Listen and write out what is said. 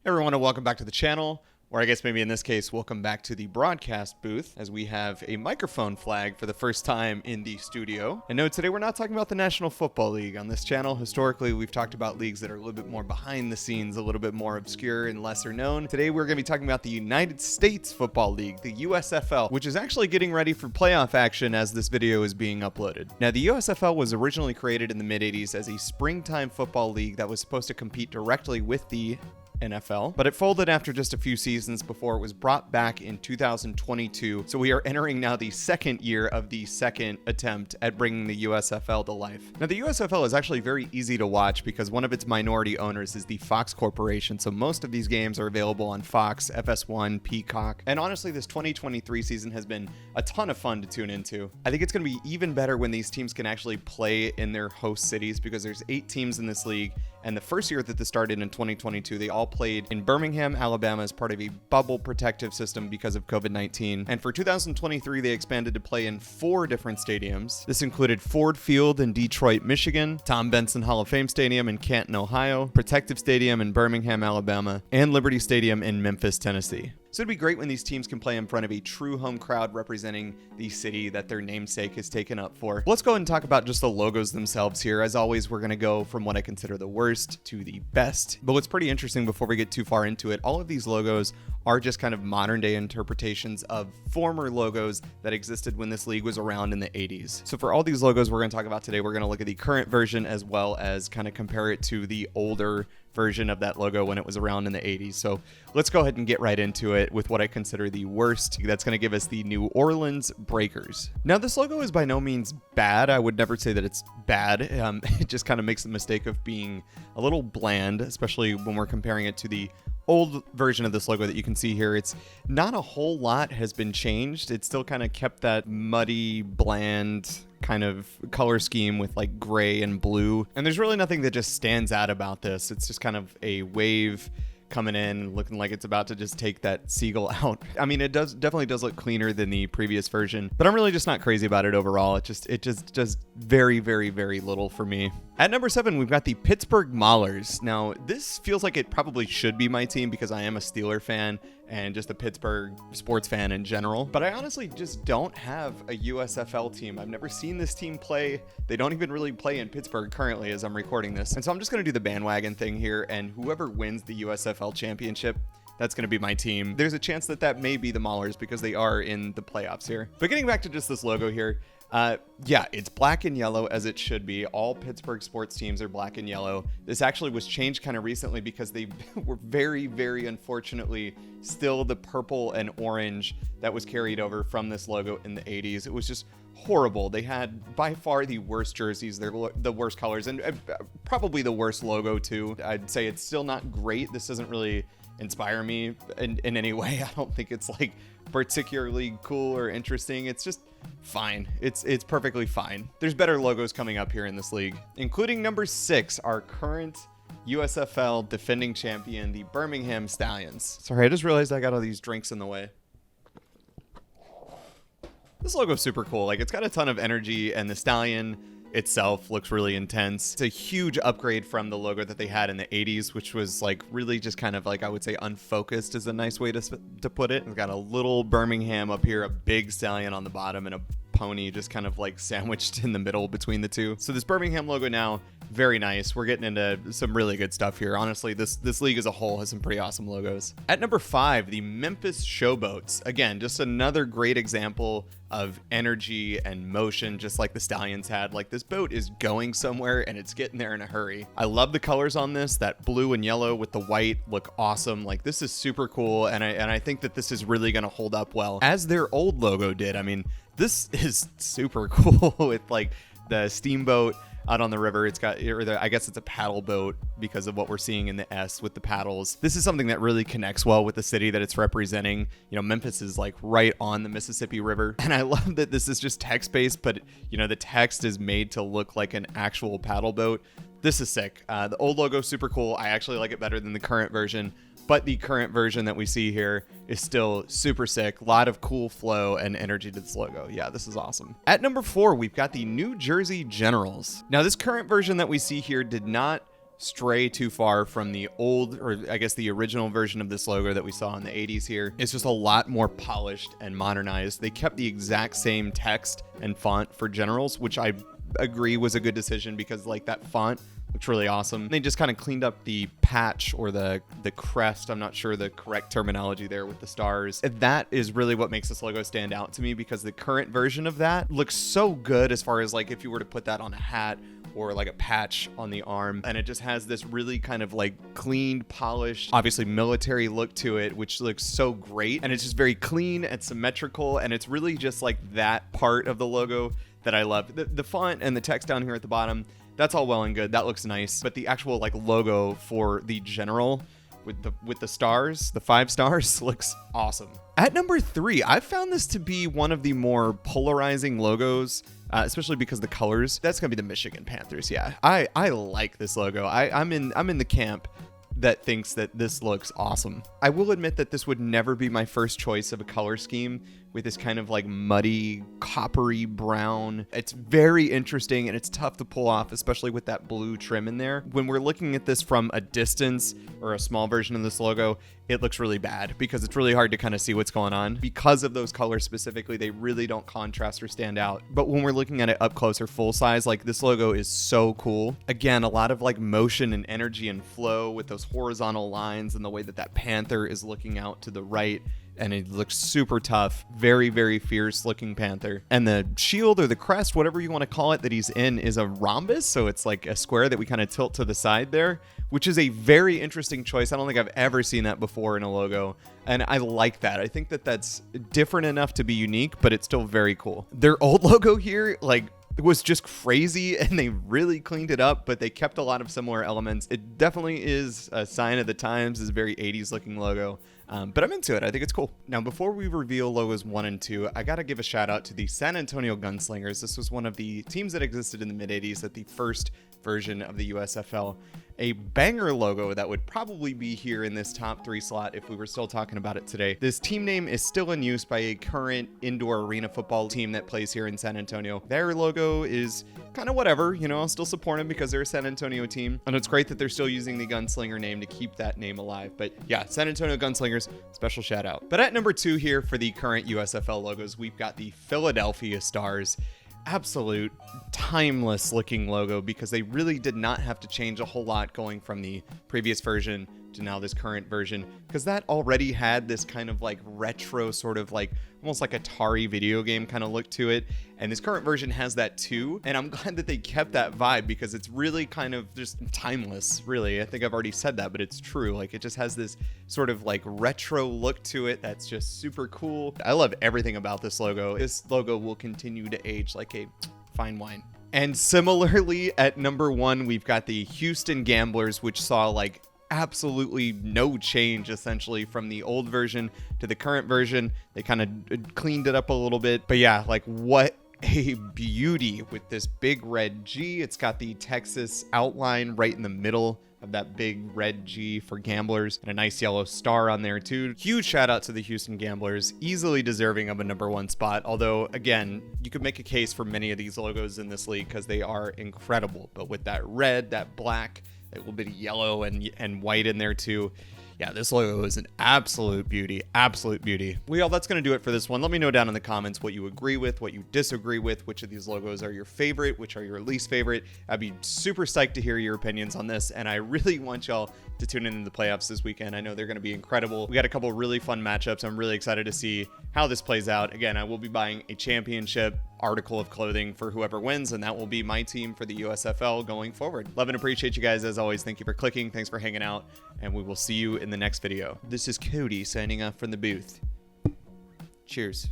Everyone, and welcome back to the channel, or I guess maybe in this case, welcome back to the broadcast booth, as we have a microphone flag for the first time in the studio. And no, today we're not talking about the National Football League. On this channel, historically, we've talked about leagues that are a little bit more behind the scenes, a little bit more obscure and lesser known. Today, we're going to be talking about the United States Football League, the USFL, which is actually getting ready for playoff action as this video is being uploaded. Now, the USFL was originally created in the mid-80s as a springtime football league that was supposed to compete directly with the NFL, but it folded after just a few seasons before it was brought back in 2022. So we are entering now the second year of the second attempt at bringing the USFL to life. Now, the USFL is actually very easy to watch because one of its minority owners is the Fox Corporation. So most of these games are available on Fox, FS1, Peacock. And honestly, this 2023 season has been a ton of fun to tune into. I think it's going to be even better when these teams can actually play in their host cities because there's 8 teams in this league. And the first year that this started in 2022, they all played in Birmingham, Alabama as part of a bubble protective system because of COVID-19. And for 2023, they expanded to play in 4 different stadiums. This included Ford Field in Detroit, Michigan, Tom Benson Hall of Fame Stadium in Canton, Ohio, Protective Stadium in Birmingham, Alabama, and Liberty Stadium in Memphis, Tennessee. So it'd be great when these teams can play in front of a true home crowd representing the city that their namesake is taken up for. Let's go ahead and talk about just the logos themselves here. As always, we're going to go from what I consider the worst to the best. But what's pretty interesting before we get too far into it, all of these logos are just kind of modern day interpretations of former logos that existed when this league was around in the 80s. So for all these logos we're going to talk about today, we're going to look at the current version as well as kind of compare it to the older version of that logo when it was around in the 80s. So let's go ahead and get right into it with what I consider the worst. That's going to give us the New Orleans Breakers. Now, this logo is by no means bad. I would never say that it's bad. It just kind of makes the mistake of being a little bland, especially when we're comparing it to the old version of this logo that you can see here. It's not a whole lot has been changed. It still kind of kept that muddy, bland kind of color scheme with like gray and blue. And there's really nothing that just stands out about this. It's just kind of a wave coming in looking like it's about to just take that seagull out. I mean, it definitely does look cleaner than the previous version, but I'm really just not crazy about it overall. It just does very, very, very little for me. At number 7, we've got the Pittsburgh Marauders. Now, this feels like it probably should be my team because I am a Steeler fan and just a Pittsburgh sports fan in general. But I honestly just don't have a USFL team. I've never seen this team play. They don't even really play in Pittsburgh currently as I'm recording this. And so I'm just going to do the bandwagon thing here, and whoever wins the USFL championship, that's going to be my team. There's a chance that that may be the Maulers because they are in the playoffs here. But getting back to just this logo here, yeah, it's black and yellow as it should be. All Pittsburgh sports teams are black and yellow. This actually was changed kind of recently because they were very, very unfortunately still the purple and orange that was carried over from this logo in the 80s. It was just horrible. They had by far the worst jerseys. They're the worst colors and probably the worst logo too. I'd say it's still not great. This doesn't really inspire me in any way. I don't think it's like particularly cool or interesting. It's just fine. It's perfectly fine. There's better logos coming up here in this league, including number 6, our current USFL defending champion, the Birmingham Stallions. Sorry, I just realized I got all these drinks in the way. This logo is super cool. Like, it's got a ton of energy, and the stallion itself looks really intense. It's a huge upgrade from the logo that they had in the 80s, which was like really just kind of like, I would say unfocused is a nice way to put it. It's got a little Birmingham up here, a big stallion on the bottom, and a pony just kind of like sandwiched in the middle between the two. So this Birmingham logo now, very nice. We're getting into some really good stuff here. Honestly, this league as a whole has some pretty awesome logos. At number 5, the Memphis Showboats. Again, just another great example of energy and motion, just like the Stallions had. Like, this boat is going somewhere and it's getting there in a hurry. I love the colors on this. That blue and yellow with the white look awesome. Like, this is super cool, and I think that this is really going to hold up well, as their old logo did. I mean, this is super cool with like the steamboat out on the river. It's got, I guess it's a paddle boat because of what we're seeing in the S with the paddles. This is something that really connects well with the city that it's representing. You know, Memphis is like right on the Mississippi River. And I love that this is just text-based, but you know, the text is made to look like an actual paddle boat. This is sick. The old logo, super cool. I actually like it better than the current version. But the current version that we see here is still super sick. A lot of cool flow and energy to this logo. Yeah, this is awesome. At number 4, we've got the New Jersey Generals. Now, this current version that we see here did not stray too far from the old, or I guess the original version of this logo that we saw in the 80s here. It's just a lot more polished and modernized. They kept the exact same text and font for Generals, which I agree was a good decision because like that font looks really awesome. They just kind of cleaned up the patch or the crest. I'm not sure the correct terminology there with the stars. And that is really what makes this logo stand out to me, because the current version of that looks so good as far as like if you were to put that on a hat or like a patch on the arm, and it just has this really kind of like cleaned, polished, obviously military look to it, which looks so great. And it's just very clean and symmetrical, and it's really just like that part of the logo that I love. The font and the text down here at the bottom, that's all well and good. That looks nice, but the actual like logo for the General with the stars, the 5 stars, looks awesome. At number 3, I found this to be one of the more polarizing logos, especially because the colors. That's gonna be the Michigan Panthers. Yeah, I like this logo. I'm in the camp that thinks that this looks awesome. I will admit that this would never be my first choice of a color scheme with this kind of like muddy, coppery brown. It's very interesting and it's tough to pull off, especially with that blue trim in there. When we're looking at this from a distance or a small version of this logo, it looks really bad because it's really hard to kind of see what's going on. Because of those colors specifically, they really don't contrast or stand out. But when we're looking at it up close or full size, like this logo is so cool. Again, a lot of like motion and energy and flow with those horizontal lines and the way that panther is looking out to the right. And it looks super tough. Very, very fierce looking panther. And the shield or the crest, whatever you want to call it, that he's in is a rhombus. So it's like a square that we kind of tilt to the side there, which is a very interesting choice. I don't think I've ever seen that before in a logo. And I like that. I think that that's different enough to be unique, but it's still very cool. Their old logo here, like, it was just crazy and they really cleaned it up, but they kept a lot of similar elements. It definitely is a sign of the times. It's a very 80s looking logo. But I'm into it. I think it's cool. Now, before we reveal logos 1 and 2, I got to give a shout out to the San Antonio Gunslingers. This was one of the teams that existed in the mid 80s at the first version of the USFL. A banger logo that would probably be here in this top 3 slot if we were still talking about it today. This team name is still in use by a current indoor arena football team that plays here in San Antonio. Their logo is kind of whatever, you know, I'll still support them because they're a San Antonio team. And it's great that they're still using the Gunslinger name to keep that name alive. But yeah, San Antonio Gunslingers, special shout out. But at number 2 here for the current USFL logos, we've got the Philadelphia Stars. Absolute timeless looking logo because they really did not have to change a whole lot going from the previous version to now this current version, because that already had this kind of like retro sort of like almost like Atari video game kind of look to it, and this current version has that too. And I'm glad that they kept that vibe because it's really kind of just timeless, really. I think I've already said that, but it's true. Like it just has this sort of like retro look to it that's just super cool. I love everything about this logo. This logo will continue to age like a fine wine. And similarly at number 1, we've got the Houston Gamblers, which saw like absolutely no change essentially from the old version to the current version. They kind of cleaned it up a little bit, but yeah, like what a beauty with this big red G. It's got the Texas outline right in the middle of that big red G for Gamblers, and a nice yellow star on there too. Huge shout out to the Houston Gamblers, easily deserving of a number 1 spot. Although again, you could make a case for many of these logos in this league because they are incredible, but with that red, that black, a little bit of yellow and white in there too. Yeah, this logo is an absolute beauty, absolute beauty. Well, that's going to do it for this one. Let me know down in the comments what you agree with, what you disagree with, which of these logos are your favorite, which are your least favorite. I'd be super psyched to hear your opinions on this, and I really want y'all to tune in the playoffs this weekend. I know they're going to be incredible. We got a couple really fun matchups. I'm really excited to see how this plays out. Again, I will be buying a championship article of clothing for whoever wins, and that will be my team for the USFL going forward. Love and appreciate you guys as always. Thank you for clicking. Thanks for hanging out, and we will see you in the next video. This is Cody signing off from the booth. Cheers.